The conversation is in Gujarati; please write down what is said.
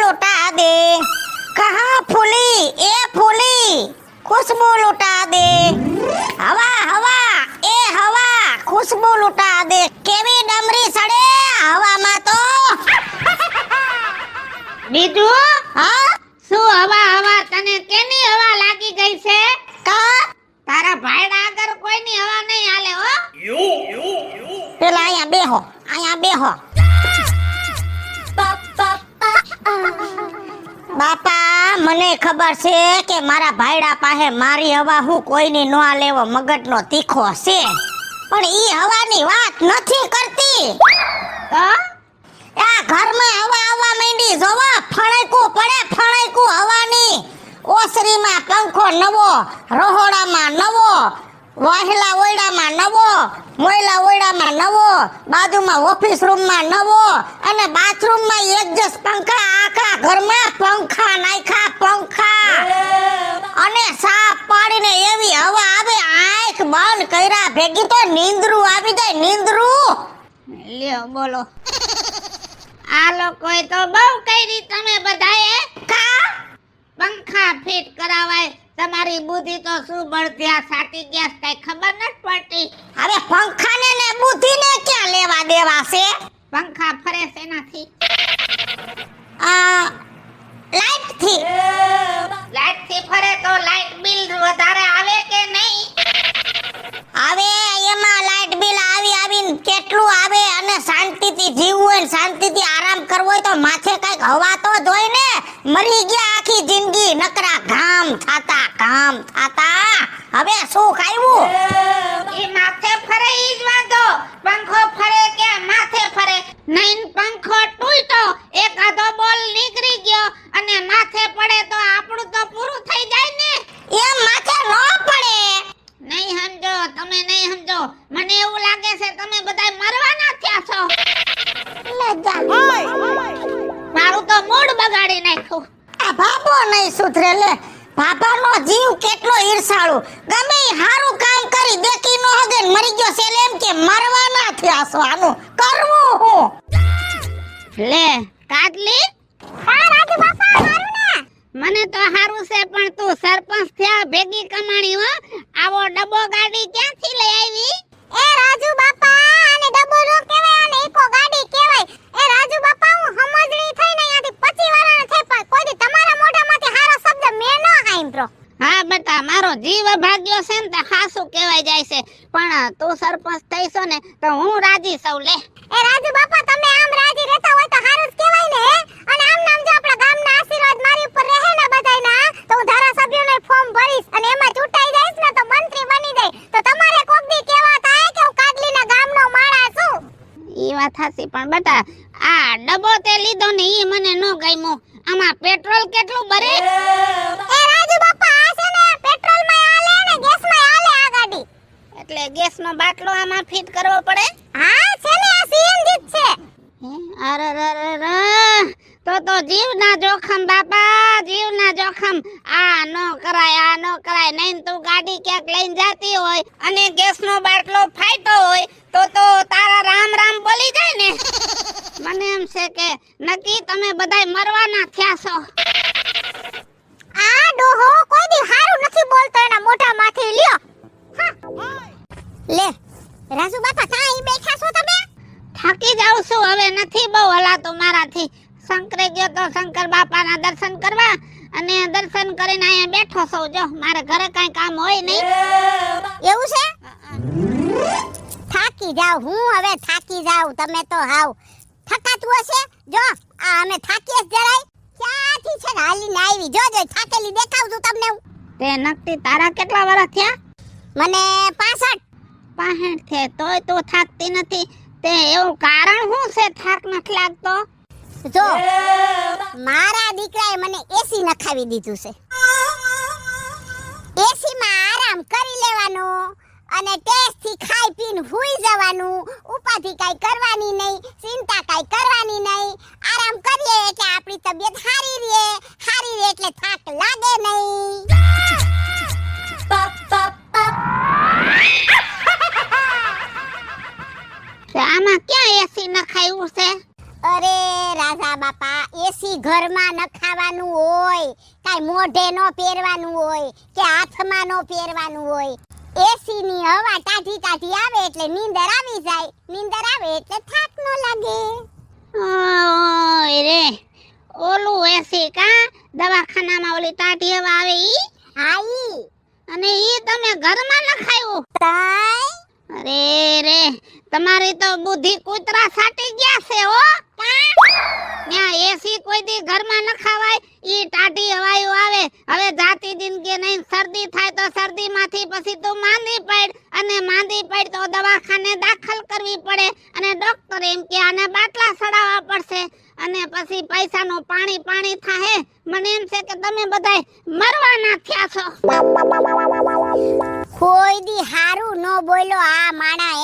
लुटा दे कहाँ फूली ए फूली खुशबू लुटा दे हवा हवा ए हवा खुशबू लुटा दे केवी डमरी सड़े हવામાં તો બીજું હા શું હવા તને કેની હવા લાગી ગઈ છે? કા તારા ભાઈડા આગળ કોઈની હવા નહીં હાલે હો. પેલા અહીંયા બેહો બાપા મને ખબર છે કે મારા ભાઈડા પાસે મારી હવા હું કોઈની નો લેવો મગજનો તીખો છે પણ ઈ હવાની વાત નથી કરતી તો આ ઘરમાં હવા આવવા માંડી જોવા ફણાઈકું હવાની ઓસરીમાં પંખો નવો રહોડામાં નવો વાહેલા ઓયડામાં નવો મોયલા ઓયડામાં નવો બાજુમાં ઓફિસ રૂમમાં નવો અને બાથરૂમમાં એડજસ્ટ પંખા આખા ઘરમાં પંખા નાખ્યા અને સાફ પાડીને એવી હવા આવે આંખ બંધ કર્યા ભેગી તો નીંદરું આવી જાય નીંદરું લ્યો બોલો. આ લોકોએ તો બહુ કરી તમે બધાએ. કા પંખા ફિટ કરાવાય તમારી બુદ્ધિ તો શું બળત્યા સાટી ગેસ કઈ ખબર નથી પડતી. હવે પંખાને ને બુદ્ધિને ક્યાં લેવા દેવા છે પંખા ફરે છે એનાથી આ લાઈટ થી ફરે તો લાઈટ બિલ વધારે આવે કે નહીં? હવે એમાં લાઈટ બિલ આવીને કેટલું આવે અને શાંતિથી જીવવું હોય ને શાંતિથી આરામ કરવો હોય તો માથે કઈક હવા તો જોઈ ને મરી ગયા આખી જિંદગી નકરા ઘામ થાતા હવે શું ખાયું ઈ માથે ફરે ઈ જ વાંધો. પંખો ફરે કે માથે ફરે નહીં પંખો તૂટ્યો એક આધો બોલ નીકળી ગયો અને માથે પડે તો આપણું તો પૂરું થઈ જાય ને. એમ માથે ન પડે નહીં સમજો તમે નહીં સમજો. મને એવું લાગે છે તમે બધા મરવાના થયા છો. મારું તો મૂડ બગાડી નાખ્યું. આ બાબો નહીં સુધરે લે બાબાનો જીવ કેટલો ઈર્ષાળુ ગમે ઈ હારું કામ કરી દેખી નો હગે ને મરી ગયો છે એટલે એમ કે મરવાના થયા છો આનું કરવું હું લે કાટલી રાજુ બાપા હારું ને મને તો હારું છે પણ તું સરપંચ થયા ભેગી કમાણી હો. આવો ડબ્બો ગાડી ક્યાંથી લઈ આવી? એ રાજુ બાપા આને ડબ્બો નો કહેવાય આને ઈકો ગાડી કહેવાય. એ રાજુ બાપા હું સમજણી થઈને અહીંયાથી 25 વર્ષ થઈ પણ કોઈ તમારા મોઢામાંથી હારો શબ્દ મે ન સાંભળ્યો. હા બેટા મારો જીવ ભાગ્યો છે ને તો હાસુ કહેવાય જાય છે પણ તું સરપંચ થઈશો ને તો હું રાજી સૌ લે. એ રાજુ બાપા તમે આમ રાજી રહેતા હોય તો હારું જ કહેવાય ને અને આમ નામ જો આપણા ગામના આશીર્વાદ મારી ઉપર રહે ને બધાયના તો હું ધારાસભ્યોને ફોર્મ ભરીશ અને એમાં ચૂંટાઈ જઈશ ને તો મંત્રી બની જાય તો તમારે કોક દી કહેવા થાય કે હું કાડલીના ગામનો માણસ છું. ઈ વાત હાસી પણ બેટા આ ડબ્બો તે લીધો ને ઈ મને ન ગમ્યો. આમાં પેટ્રોલ કેટલું ભરે? એ રાજુ બાપા આ છે ને પેટ્રોલમાં આલે ને ગેસમાં આલે આ ગાડી. એટલે ગેસનો બાટલો આમાં ફિટ કરવો પડે? હા છે ને આ સીએનજી જ છે. તો જીવના જોખમ બાપા જીવના જોખમ. આ નો કરાય નહીં તું ગાડી ક્યાંક લઈને જાતી હોય અને ગેસનો બાટલો ફાટ્યો હોય તો તારા રામ રામ બોલી જાય ને. મને એમ છે કે નક્કી તમે બધાય મરવાના થયા છો. આ ડોહો કોઈ દી હારું નથી બોલતો એના મોઢામાંથી લ્યો. લે રાજુ બાપા કાઈ બેઠા છો તમે? થાકી જાઉં છું હવે નથી બહુ હલાતું મારાથી. શંકરે ગયો તો શંકર બાપાના દર્શન કરવા અને દર્શન કરીને અહીંયા બેઠો છું. જો મારે ઘરે કાઈ કામ હોય નહીં. એવું છે? થાકી જાવ હું હવે થાકી જાવ તમે તો હાવ થકાતું હશે. જો આ અમે થાકીએ જરાય ક્યાંથી છે ને હાલીને આવી જો થાકેલી દેખાવ છું તમને હું. તે નક્કી તારા કેટલા વર્ષ થયા? મને 65 છે તોય તું થાકતી નથી. તે એવું કારણ શું છે થાક નથી લાગતો? જો મારા દીકરાએ મને એસી નખાવી દીધું છે. એસી માં આરામ કરી લેવાનો અને ટેસ્ટથી ખાઈ પીને હુઈ જવાનું. ઉપાધિ કાઈ કરવાની નહીં, ચિંતા કાઈ કરવાની નહીં. આરામ કરીએ એટલે આપણી તબિયત સારી રહે એટલે થાક લાગે નહીં. આમાં ક્યાં એસી નખાયું છે? અરે રાજા બાપા એસી ઘરમાં નખાવાનું હોય, કાઈ મોઢે નો પહેરવાનું હોય કે હાથમાં નો પહેરવાનું હોય. એસી ની હવા ટાઢી ટાઢી આવે એટલે નીંદર આવી જાય, નીંદર આવે એટલે થાક નો લાગે. ઓય રે ઓલું એસી કા દવાખાનામાં ઓલી ટાઢી હવા આવે ઈ આઈ અને ઈ તમે ઘરમાં નખાયું. તાઈ અરે રે તમારી તો બુદ્ધિ કૂતરા સાટી ગયા છે હો. ત્યાં એસી કોઈ દી ઘરમાં નખાવાય. ઈ ટાઢી હવાયું આવે. હવે જાતી જિંદગી નહીં શરદી થાય તો શરદીમાંથી પછી તું માંદી પડ અને માંદી પડ તો દવાખાને દાખલ કરવી પડે અને ડોક્ટર એમ કે આને બાટલા સડાવવા પડશે અને પછી પૈસાનું પાણી પાણી થાહે. મને એમ છે કે તમે બધાય મરવાના થયા છો. કોઈ દી હારું નો બોલો આ માણા.